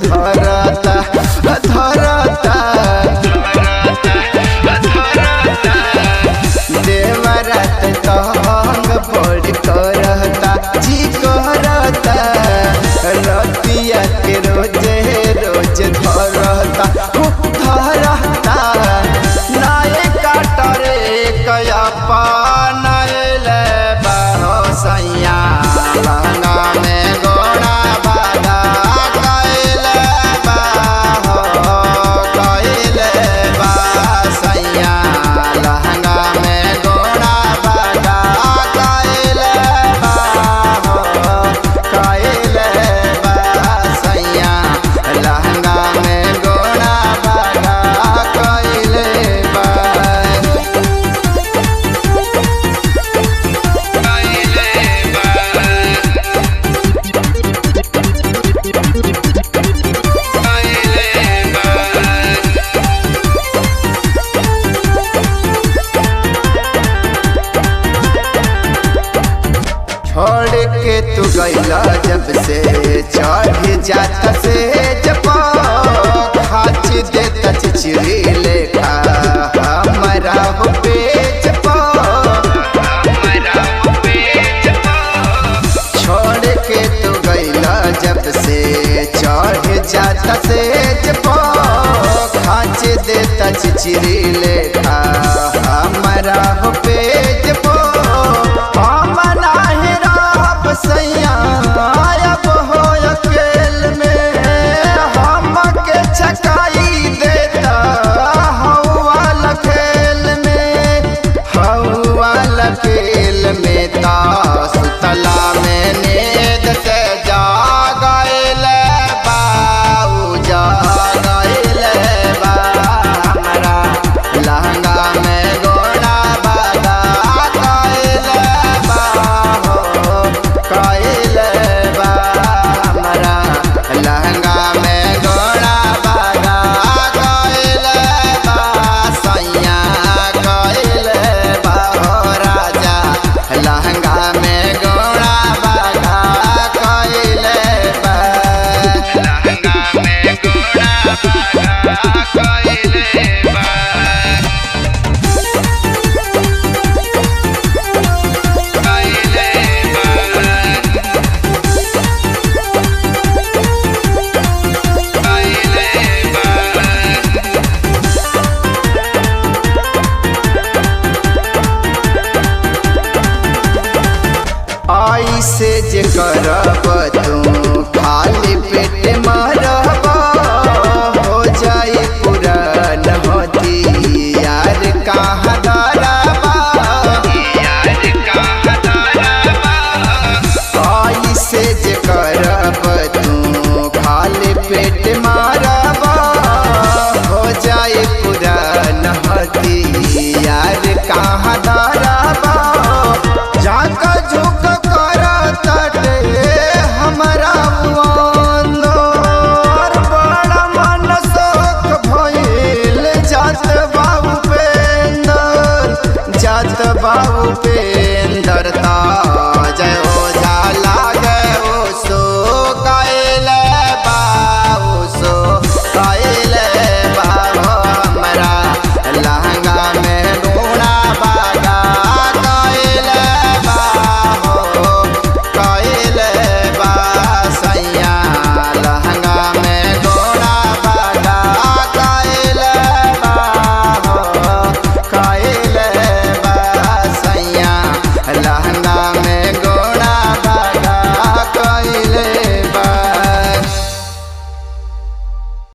धरता धरता देवरात तंग बड़ करता जी करता रतिया के रोजे रोज धरता धरता नाये काटरे कया पानल बहसैया लहंगा में गोड़ा बागा कैल बहसैया लहंगा में गोड़ा बागा कैल बहसैया लहंगा में गोड़ा बागा कैल छोड़ के तू गईला जब से चढ़ जाता से जब खाच देता चिचरी लेखा हमारा हो पेच छोड़ के तू गईला जब से चढ़ जाता से जब खाच देता चिचरी लेखा हमारा हो पेच सैया आयब हो अकेल में हमके छकाई देता हौवाला खेल में सुतला में नींद से जागल बाऊ जागल बा हमरा लहंगा में गोड़ा बागा कैल बा हमरा लहंगा में गोड़ा बागा कैल बा सैया कैल बा राजा लहंगा में गोड़ा बागा कैल बा लहंगा में गोड़ा बागा कैल बा ऐसे जे करब तू खाली पेट मरब हो जाई पुरान होती यार कहाँ दरबा ऐसे जे करब तू खाली पेट